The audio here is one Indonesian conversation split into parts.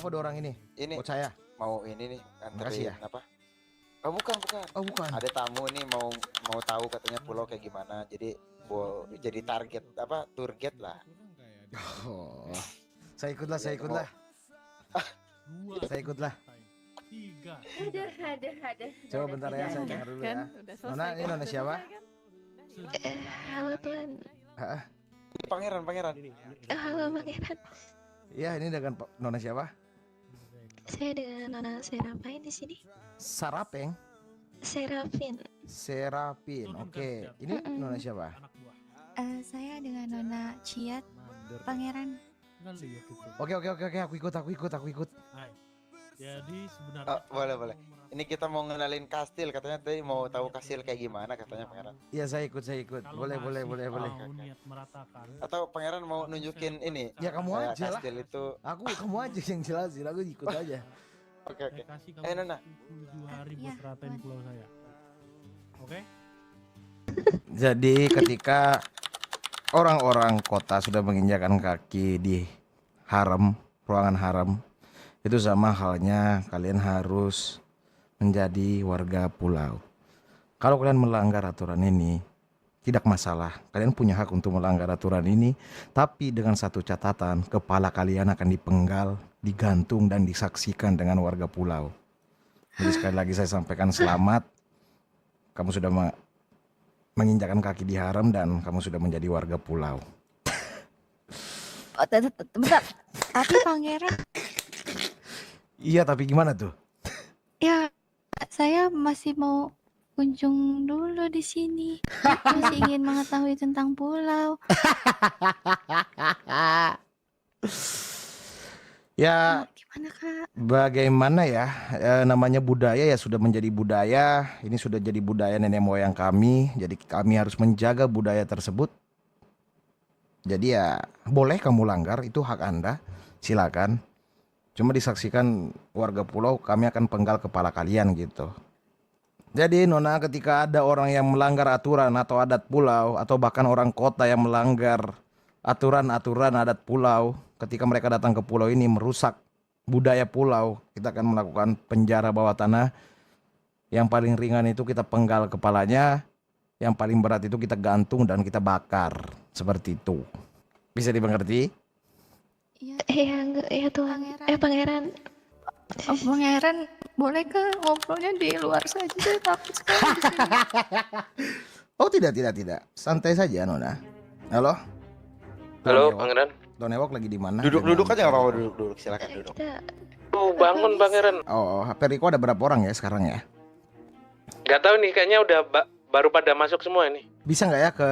apa dua orang ini? Ini Buat saya. mau ini nih Makasih ya. anterin apa? Oh bukan. Oh bukan. Ada tamu nih mau tahu katanya pulau kayak gimana. Jadi target apa? Tour guide lah. Oh. Saya ikutlah. Iya, Saya ikutlah. Ada. Coba bentar ya, saya dengar dulu ya. Nona, ini Nona siapa? Halo Tuan. Hah? Pangeran. Halo Pangeran. Iya, ini dengan Nona siapa? Saya dengan Nona Serafin di sini. Sarapeng. Serafin. Oke. Ini Nona siapa? Saya dengan Nona Ciat Pangeran. Oke. Aku ikut. Jadi sebenarnya Boleh. Ini kita mau ngenalin kastil, katanya tadi mau tahu kastil kayak gimana katanya Pangeran. Iya, saya ikut. Boleh. Niat meratakan. Atau Pangeran mau nunjukin ini? Ya kamu aja lah. Kastil itu. Kamu aja yang jelasin, aku ikut aja. Oke. Saya kasih kamu Nona. 7 hari Iya, buat ratain Tuan. pulau saya. Oke? Jadi ketika orang-orang kota sudah menginjakan kaki di ruangan harem, itu sama halnya kalian harus menjadi warga pulau. Kalau kalian melanggar aturan ini, tidak masalah. Kalian punya hak untuk melanggar aturan ini, tapi dengan satu catatan, kepala kalian akan dipenggal, digantung, dan disaksikan dengan warga pulau. Jadi sekali lagi saya sampaikan selamat. Kamu sudah menginjakkan kaki di harem dan kamu sudah menjadi warga pulau. Bentar. Tapi Pangeran, Iya, tapi gimana tuh? ya saya masih mau kunjung dulu di sini. Masih ingin mengetahui tentang pulau. Ya, Gimana Kak? bagaimana ya? Namanya budaya ya sudah menjadi budaya. Ini sudah jadi budaya nenek moyang kami. Jadi kami harus menjaga budaya tersebut. Jadi ya boleh kamu langgar, itu hak Anda. Silakan. Cuma disaksikan warga pulau, kami akan penggal kepala kalian gitu. Jadi Nona, ketika ada orang yang melanggar aturan atau adat pulau, atau bahkan orang kota yang melanggar aturan-aturan adat pulau, ketika mereka datang ke pulau ini merusak budaya pulau, kita akan melakukan penjara bawah tanah. Yang paling ringan itu kita penggal kepalanya, yang paling berat itu kita gantung dan kita bakar. Seperti itu. Bisa dimengerti? Iya, Tuan. Pangeran. Pangeran. Oh, Pangeran, boleh ke ngobrolnya di luar saja? Saya takut sekali di sini. Oh tidak. Santai saja Nona. Halo? Halo, Don Pangeran. Don Ewok lagi di mana? Duduk aja nggak apa-apa, duduk. Silakan duduk. Kita Bangun, Pangeran. Oh, Periko ada berapa orang ya sekarang ya? Gak tahu nih, kayaknya udah baru pada masuk semua ini. Bisa nggak ya ke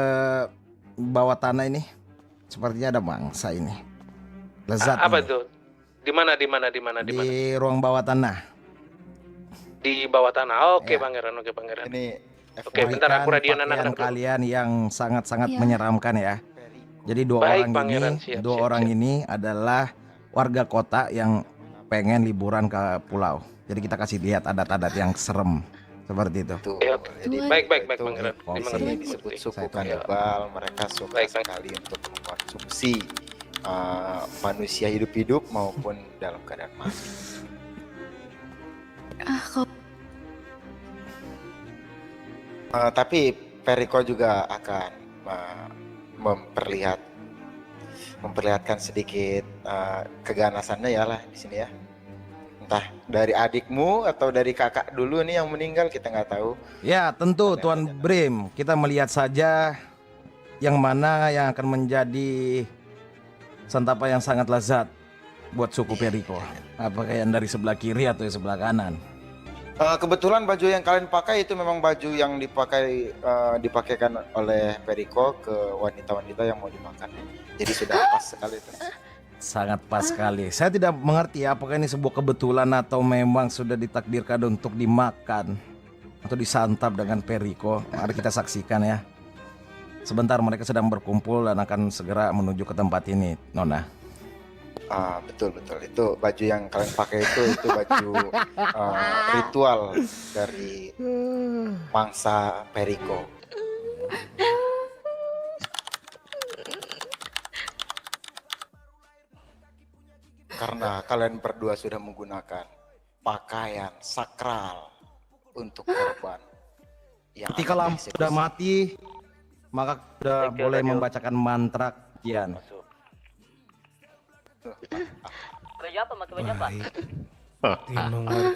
bawah tanah ini? Sepertinya ada mangsa ini. Lezat. Apa ini. tuh? Di mana? Di ruang bawah tanah. Di bawah tanah. Oke, Ya. Pangeran. Ini Oke, bentar aku radian Pakaian anak-anak dulu. kalian yang sangat-sangat Iya. menyeramkan ya. Jadi Baik, Pangeran. Siap, dua siap, orang siap. ini adalah warga kota yang pengen liburan ke pulau. Jadi kita kasih lihat adat-adat yang serem seperti itu. Tuh, Ya. jadi Tuan. Baik, itu Pangeran. Oke. Dimengerti, disebut dimengerti. suku Saya tahu. kanibal. Mereka suka Baik, Bang. sekali untuk mengkonsumsi manusia hidup-hidup maupun dalam keadaan mati. Kalau Tapi Periko juga akan memperlihatkan sedikit keganasannya ya lah di sini ya. Entah dari adikmu atau dari kakak dulu nih yang meninggal, kita nggak tahu. Ya tentu Tuan Brim, kita melihat saja yang mana yang akan menjadi santapan yang sangat lezat buat suku Periko. Apakah yang dari sebelah kiri atau yang sebelah kanan? Kebetulan baju yang kalian pakai itu memang baju yang dipakaikan oleh Periko ke wanita-wanita yang mau dimakan. Jadi sudah pas sekali itu. Sangat pas sekali. Saya tidak mengerti apakah ini sebuah kebetulan atau memang sudah ditakdirkan untuk dimakan atau disantap dengan Periko. Mari kita saksikan ya. Sebentar mereka sedang berkumpul dan akan segera menuju ke tempat ini, Nona. Betul itu baju yang kalian pakai itu baju ritual dari mangsa Periko. karena kalian berdua sudah menggunakan pakaian sakral untuk korban yang Ketika akan lampu sudah dieksekusi. mati, maka sudah boleh membacakan mantra kian. Baju apa? Pakai baju apa?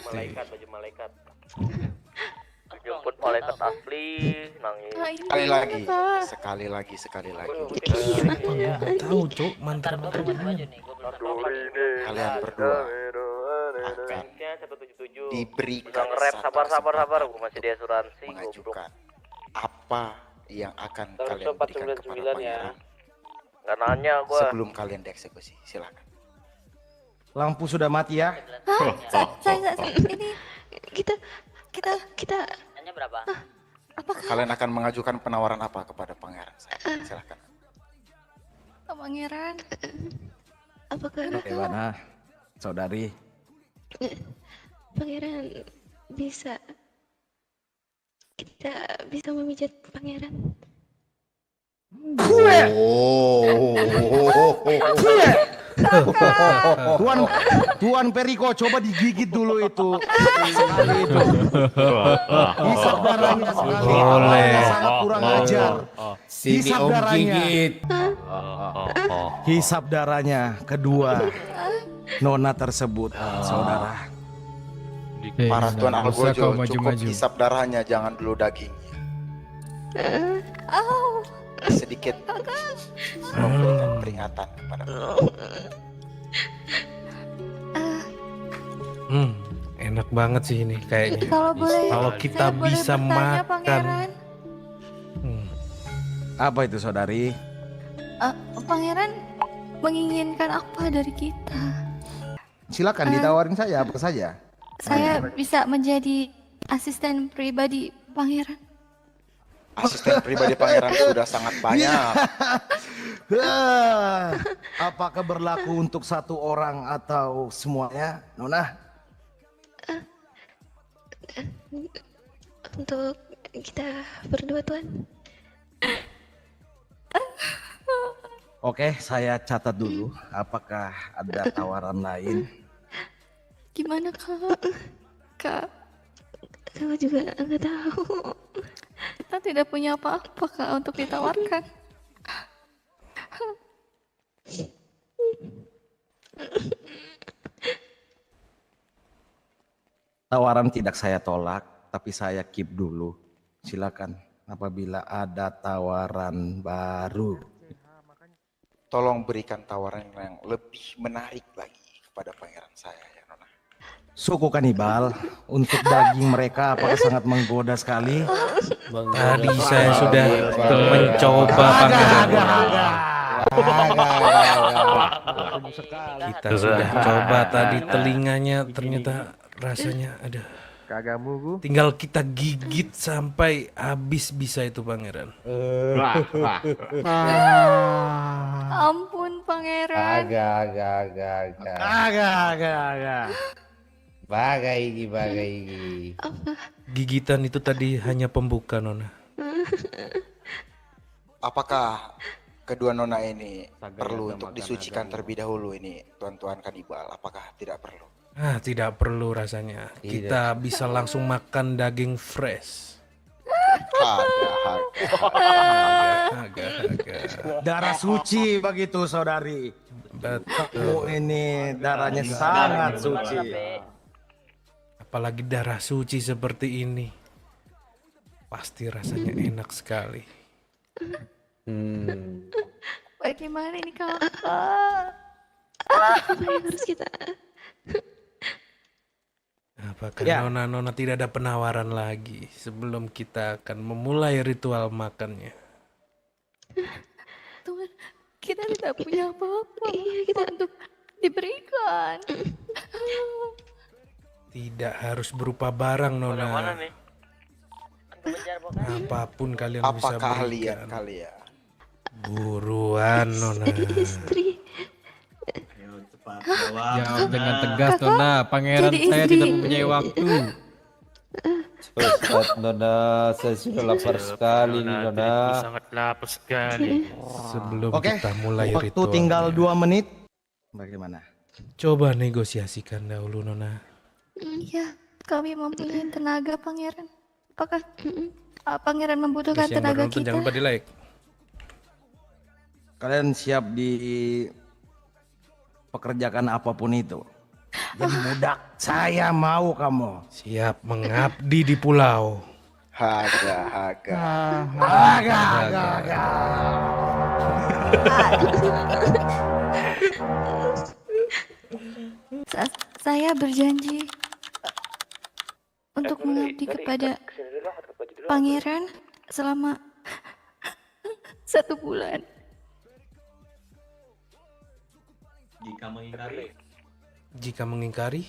Malaikat, baju malaikat. Jemput malaikat asli, nangis. Kak, ini Sekali gimana, lagi, Kak? sekali lagi, sekali lagi. Tahu cuk Ntar gua beli baju nih, gua belum dapat. Kalian berdua akan 177. diberikan Bisa nge-rap, satu sabar. kesempatan Gua masih di asuransi, goblok. mengajukan apa yang akan Tahun kalian berikan kepada 499 ya. pangeran Nggak nanya gua. sebelum kalian dieksekusi. Silakan. Lampu sudah mati ya. Saya ini Kita kita kita Nanya berapa? apakah Kalian akan mengajukan penawaran apa kepada pangeran saya? Silakan. pangeran? apakah Bagaimana, saudari? pangeran bisa kita bisa memijat pangeran? Tuan Periko, coba digigit dulu itu. Sekali itu. Hisap darahnya sekali. Boleh. Anda sangat kurang ajar. Sini Hisap om darahnya. gigit. Hisap darahnya kedua nona tersebut, saudara. Para Tuan nggak usah Algojo, kau cukup maju-maju. hisap darahnya, jangan dulu dagingnya. Oh, Sedikit memberikan peringatan kepada Enak banget sih ini kayaknya. kalau boleh Kalau kita saya boleh bisa bertanya, makan. pangeran. Apa itu, saudari? Pangeran menginginkan apa dari kita? Silakan ditawarin saya apa saja. Saya bisa menjadi asisten pribadi pangeran. asisten pribadi pangeran sudah sangat banyak. Apakah berlaku untuk satu orang atau semuanya, Nona? Untuk kita berdua, Tuan. Oke, saya catat dulu. Apakah ada tawaran lain? Gimana kak? Kak, Aku juga nggak tahu. kita tidak punya apa-apa kak untuk ditawarkan. Tawaran tidak saya tolak, tapi saya keep dulu. Silakan apabila ada tawaran baru. Tolong berikan tawaran yang lebih menarik lagi kepada pangeran saya ya Nona. Suku kanibal untuk daging mereka apakah sangat menggoda sekali? Tadi saya sudah mencoba pangeran. Kita sudah coba tadi telinganya, ternyata rasanya ada. Kagak mugu. Tinggal kita gigit sampai habis bisa itu pangeran. Ampun pangeran. Agak. Bagai. Gigitan itu tadi hanya pembuka, Nona. Apakah kedua Nona ini perlu untuk disucikan terlebih dahulu ini tuan-tuan kanibal? Apakah tidak perlu? Tidak perlu rasanya. Kita bisa langsung makan daging fresh. Agak. Darah suci begitu, saudari. Betul. Ini darahnya sangat suci. Apalagi darah suci seperti ini. Pasti rasanya enak sekali. Bagaimana ini kakak? Apa yang harus kita? Apakah Ya. Nona tidak ada penawaran lagi sebelum kita akan memulai ritual makannya? Tuhan, kita tidak punya apa-apa Iya, kita untuk diberikan. Tidak harus berupa barang, Mana Nona. nih? Apapun kalian Apa bisa keahlian berikan. kalian? Buruan, Nona. Istri. Jawab dengan tegas, Nona. Pangeran Jadi saya istri. tidak mempunyai waktu. Cepat Nona, saya sudah lapar sekali nih Nona. Sangat lapar sekali. Sebelum Oke, kita mulai waktu ritual. tinggal 2 menit. Bagaimana? Coba negosiasikan dahulu, Nona. Iya, kami mempunyai tenaga, Pangeran. Apakah Pangeran membutuhkan Guys, yang tenaga baru nonton kita? jangan lupa di like. Kalian siap dipekerjakan apapun itu. Jadi budak, saya mau kamu. Siap mengabdi di pulau. Haga. Saya berjanji untuk mengabdi kepada Pangeran selama 1 bulan. Jika mengingkari,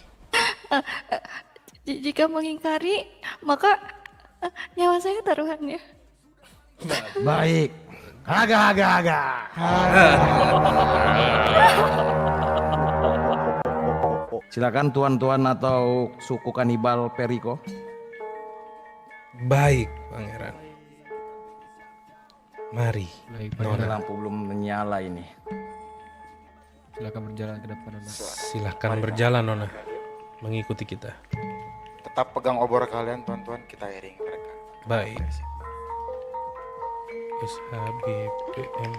Jika mengingkari, maka nyawa saya taruhannya. Baik. Haga. Silakan tuan-tuan atau suku kanibal Periko. baik, Pangeran. Mari. Baik, Ini Pangeran. lampu belum menyala ini. Silakan berjalan ke depan, Nona. Silahkan berjalan, Nona. Mengikuti kita. Tetap pegang obor kalian tuan-tuan, kita iringi mereka. Baik. SHBPM.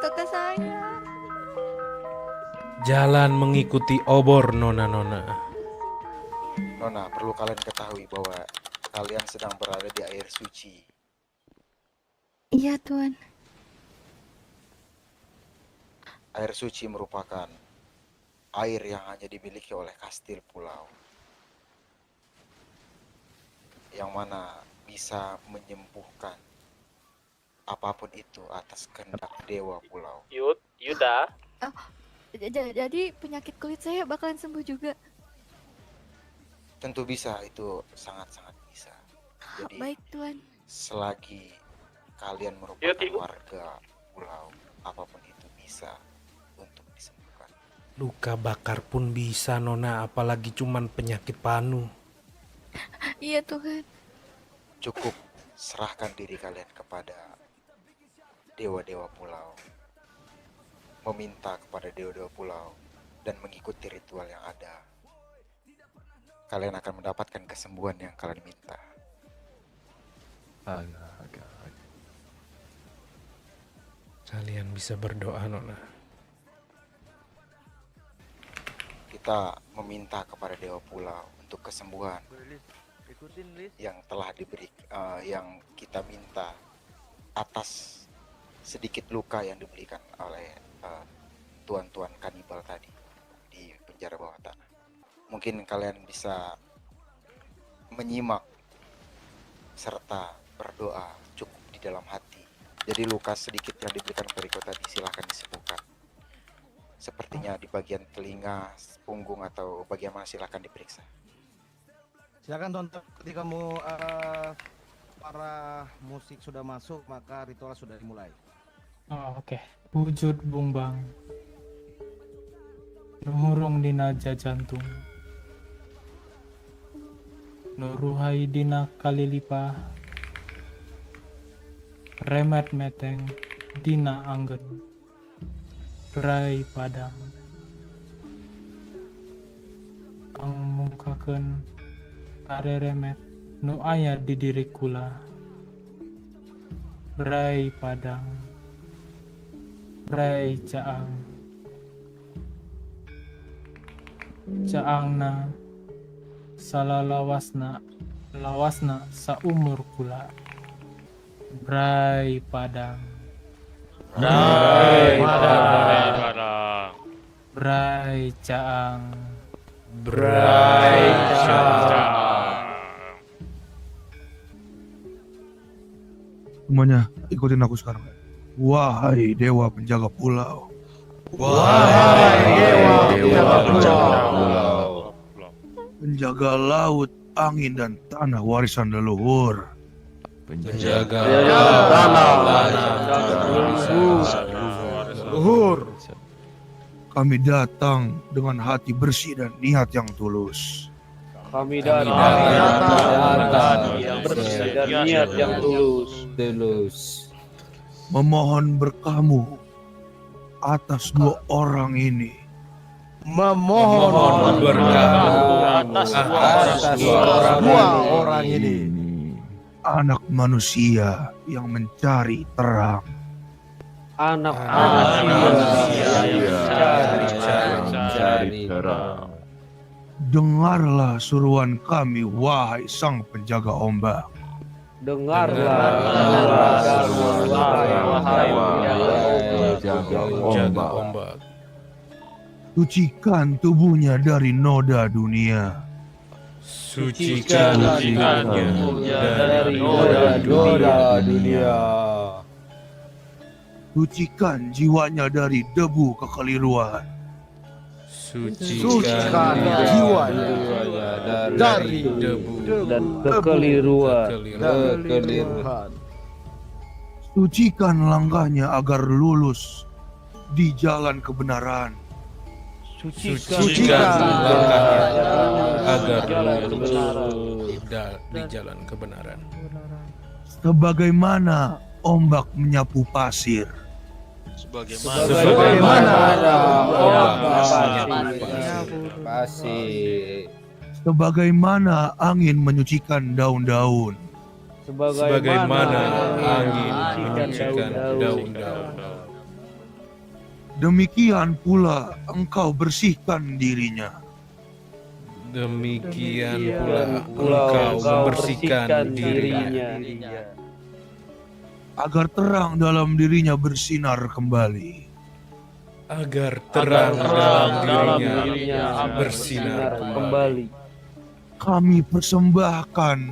Kakak saya. Jalan mengikuti obor, Nona. Nona, perlu kalian ketahui bahwa kalian sedang berada di air suci. Iya, Tuan. Air suci merupakan air yang hanya dimiliki oleh kastil pulau, yang mana bisa menyembuhkan apapun itu atas kehendak dewa pulau. Yuda. Jadi penyakit kulit saya bakalan sembuh juga. Tentu bisa, itu sangat-sangat bisa. Jadi Baik, Tuan. selagi kalian merupakan warga pulau, apapun itu bisa untuk disembuhkan. Luka bakar pun bisa, Nona, apalagi cuman penyakit panu. Iya, Tuhan. Cukup serahkan diri kalian kepada dewa-dewa pulau, meminta kepada dewa-dewa pulau, dan mengikuti ritual yang ada. Kalian akan mendapatkan kesembuhan yang kalian minta. Kalian bisa berdoa, Nona. Kita meminta kepada dewa pulau untuk kesembuhan yang telah diberi, yang kita minta atas sedikit luka yang diberikan oleh tuan-tuan kanibal tadi di penjara bawah tanah. Mungkin kalian bisa menyimak serta berdoa cukup di dalam hati. Jadi luka sedikit yang diberikan Periko tadi silahkan disembuhkan. Sepertinya di bagian telinga, punggung atau bagian mana silahkan diperiksa. Silakan tonton ketika para musik sudah masuk maka ritual sudah dimulai. Oh, oke. Wujud bumbang. Nuhurung dina jajantung. Nuruhai dina kalilipah. Remet meteng dina anggen. Berai padang. Ang mungkakeun are remet nu aya di diri kula. Berai padang. Berai caang. Caangna salalawasna lawasna saumur kula. Berai padang. Berai padang. Berai caang. Berai caang. Semuanya ikutin aku sekarang. Wahai dewa penjaga pulau. Penjaga laut, angin dan tanah warisan leluhur. Penjaga leluhur. Kami datang dengan hati bersih dan niat yang tulus. Kami datang yang bersih dan niat yang tulus. Memohon berkamu atas 2 orang ini memohon berkah atas atas semua orang ini. Anak manusia yang mencari terang. Anak manusia yang mencari terang. Dengarlah suruhan kami, wahai sang penjaga ombak. Dengarlah wahai penjaga jaga ombak. ombak. Sucikan tubuhnya dari noda dunia. Sucikan tubuhnya dari noda dunia. Sucikan jiwanya dari debu kekeliruan. Sucikan jiwanya dari debu dan kekeliruan. Sucikan langkahnya agar lulus di jalan kebenaran. Sucikan langkahnya agar lurus di jalan kebenaran. Sebagaimana ombak menyapu pasir. Sebagaimana Pasir. Sebagaimana angin menyucikan daun-daun. Sebagaimana angin menyucikan daun-daun. Demikian pula engkau bersihkan dirinya. Demikian pula engkau membersihkan dirinya. Agar terang dalam dirinya bersinar kembali. Agar terang dalam dirinya bersinar kembali. Kami persembahkan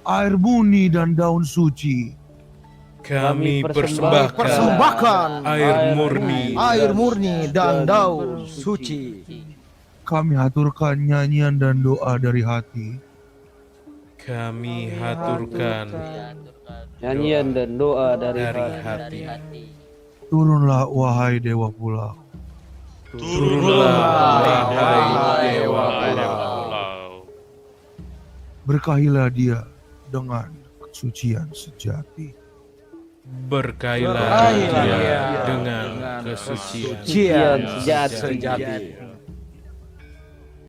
air murni dan daun suci. Kami persembahkan air murni dan daun suci. Kami haturkan nyanyian dan doa dari hati. Kami haturkan Nyanyian dan doa dari hati. Turunlah wahai Dewa Pulau. Turunlah wahai Dewa Pulau. Berkahilah dia dengan kesucian sejati. Berkahilah dia dengan kesucian sejati.